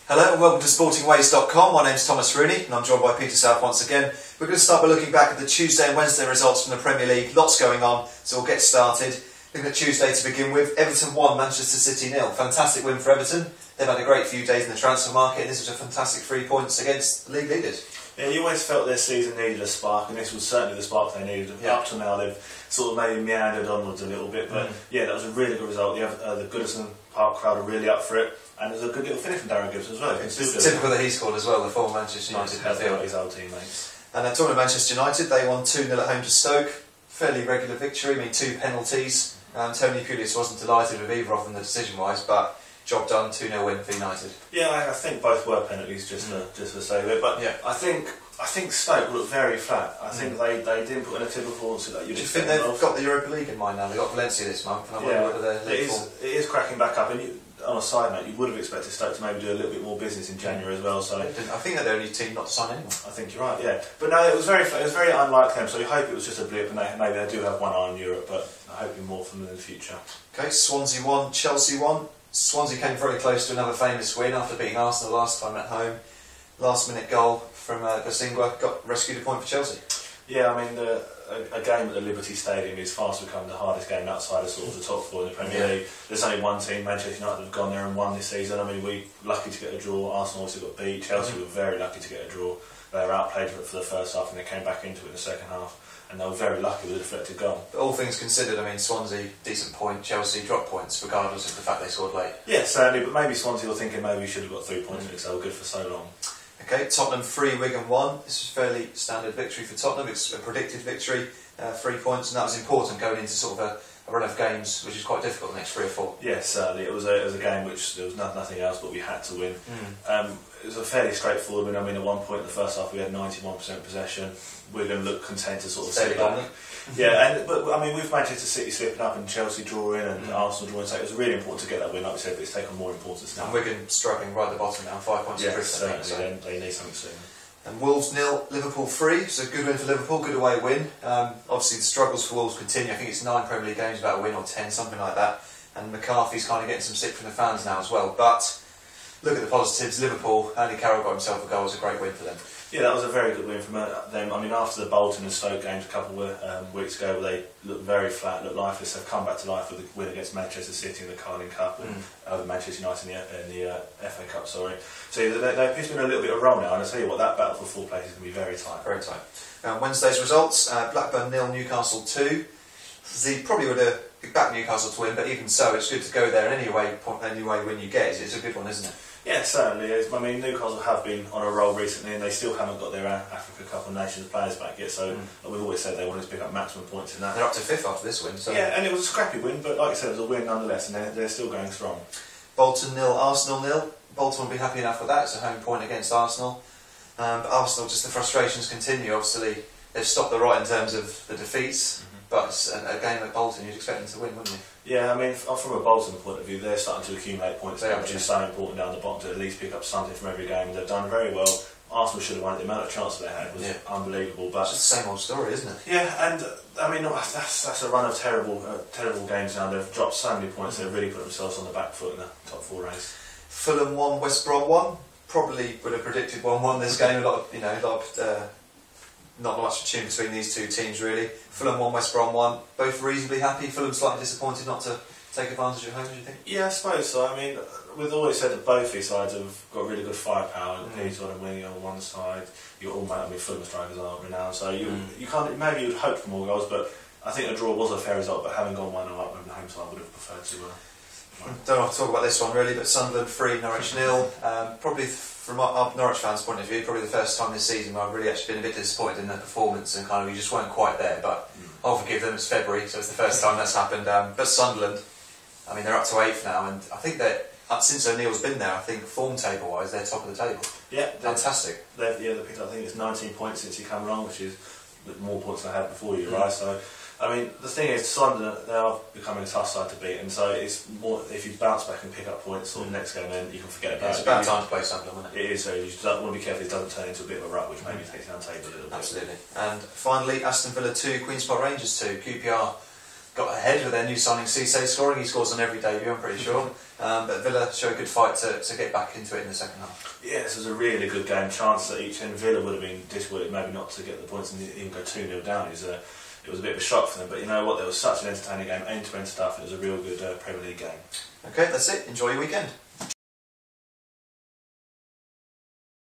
Hello and welcome to sportingways.com. My name's Thomas Rooney and I'm joined by Peter South once again. We're going to start by looking back at the Tuesday and Wednesday results from the Premier League. Lots going on, so we'll get started. Looking at Tuesday to begin with, Everton 1, Manchester City 0. Fantastic win for Everton. They've had a great few days in the transfer market and this was a fantastic 3 points against the league leaders. Yeah, you always felt their season needed a spark, and this was certainly the spark they needed. Yeah. Up to now, they've sort of maybe meandered onwards a little bit, but yeah, that was a really good result. The Goodison Park crowd are really up for it, and it was a good little finish from Darren Gibbs as well. It's typical that he scored as well, the former Manchester United midfielder. His old teammates. And Tottenham Manchester United, they won 2-0 at home to Stoke. Fairly regular victory, 2 penalties. Tony Pulis wasn't delighted with either of them, the decision-wise, but job done, 2-0 win for United. Yeah, I think both were penalties, just to save it. But yeah. I think Stoke looked very flat. I think they didn't put in a typical performance that you'd expect. Do you think they've got the Europa League in mind now? They've got Valencia this month, and I wonder whether they're it is cracking back up. And on a side note, you would have expected Stoke to maybe do a little bit more business in January as well. So I think they're the only team not to sign anyone. I think you're right, yeah. But no, it was very unlike them. So you hope it was just a blip, and maybe they do have one eye on Europe, but I hope more from them in the future. Okay, Swansea 1, Chelsea 1. Swansea came very close to another famous win after beating Arsenal last time at home. Last minute goal from Gosingwa rescued a point for Chelsea. Yeah, I mean, a game at the Liberty Stadium is fast becoming the hardest game outside of sort of the top 4 in the Premier League. There's only one team, Manchester United, have gone there and won this season. I mean, we were lucky to get a draw. Arsenal also got beat. Chelsea were very lucky to get a draw. They were outplayed for the first half and they came back into it in the second half. And they were very lucky with a deflected goal. But all things considered, I mean, Swansea, decent point, Chelsea dropped points, regardless of the fact they scored late. Yeah, certainly, but maybe Swansea were thinking maybe we should have got 3 points because they were good for so long. Okay, Tottenham 3, Wigan 1. This was a fairly standard victory for Tottenham. It's a predicted victory, 3 points, and that was important going into sort of a run of games, which is quite difficult the next 3 or 4. Yes, certainly. It was a game which there was nothing else, but we had to win. It was a fairly straightforward win. I mean, at one point in the first half, we had 91% possession. Wigan looked content to sort of sit back. Yeah, but I mean, with Manchester City slipping up and Chelsea drawing and Arsenal drawing, so it was really important to get that win. Like we said, but it's taken more importance now. And Wigan struggling right at the bottom now, 5 points. Yes, certainly. They need something soon. And Wolves 0, Liverpool 3, so good win for Liverpool, good away win. Obviously the struggles for Wolves continue. I think it's 9 Premier League games without a win, or 10, something like that. And McCarthy's kind of getting some stick from the fans now as well. But look at the positives. Liverpool, Andy Carroll got himself a goal. It was a great win for them. Yeah, that was a very good win from them. I mean, after the Bolton and Stoke games a couple of weeks ago, where they looked very flat, looked lifeless, they've come back to life with the win against Manchester City in the Carling Cup and Manchester United in the FA Cup. Sorry, so they appear to be in a little bit of a roll now. And I tell you what, that battle for 4 places is going to be very tight. Very tight. Wednesday's results: Blackburn 0, Newcastle 2. He probably would have backed Newcastle to win, but even so, it's good to go there anyway when you get it. It's a good one, isn't it? Yeah, certainly is. I mean, Newcastle have been on a roll recently and they still haven't got their Africa Cup of Nations players back yet, so like we've always said they wanted to pick up maximum points in that. They're up to 5th after this win. So. Yeah, and it was a scrappy win, but like I said, it was a win nonetheless, and they're still going strong. Bolton 0, Arsenal 0. Bolton will be happy enough with that. It's a home point against Arsenal. But Arsenal, just the frustrations continue. Obviously, they've stopped the rot in terms of the defeats, but it's a game at Bolton, you'd expect them to win, wouldn't you? Yeah, I mean, from a Bolton point of view, they're starting to accumulate points, which is so important down the bottom to at least pick up something from every game. They've done very well. Arsenal should have won it. The amount of chances they had was unbelievable. But it's just the same old story, isn't it? Yeah, and I mean, that's a run of terrible games now. They've dropped so many points. They've really put themselves on the back foot in the top 4 race. Fulham 1, West Brom 1. Probably would have predicted 1-1 this game. Not much tune between these 2 teams really. Fulham 1, West Brom 1. Both reasonably happy. Fulham slightly disappointed not to take advantage at home, do you think? Yeah, I suppose so. I mean, we've always said that both these sides have got really good firepower. Peterson and Wingy on one side. You've got all Fulham strikers are renowned, so you can't. Maybe you'd hope for more goals, but I think a draw was a fair result. But having gone 1-0 up with the home side, would have preferred to. Don't have to talk about this one really, but Sunderland 3, Norwich 0. Probably from our Norwich fans' point of view, probably the first time this season where I've really actually been a bit disappointed in their performance and kind of we just weren't quite there. But I'll forgive them. It's February, so it's the first time that's happened. But Sunderland, I mean, they're up to 8th now, and I think that since O'Neill's been there, I think form table wise, they're top of the table. Yeah, fantastic. They picked up, I think it's 19 points since he came along, which is more points than I had before you, right? So. I mean, the thing is, Sunderland, they are becoming a tough side to beat, and so it's more, if you bounce back and pick up points sort of next game, then you can forget about it. It's a bad time to play Sunderland, isn't it? It is, so you just want to be careful it doesn't turn into a bit of a rut, which maybe takes down the table a little bit. Absolutely. And finally, Aston Villa 2, Queen's Park Rangers 2. QPR got ahead with their new signing Cisse scoring. He scores on every debut, I'm pretty sure. But Villa show a good fight to get back into it in the second half. Yeah, this was a really good game. Chance at each end. Villa would have been disappointed maybe not to get the points and even go 2-0 down. It was a bit of a shock for them, but you know what, there was such an entertaining game, end-to-end stuff, and it was a real good Premier League game. Okay, that's it. Enjoy your weekend.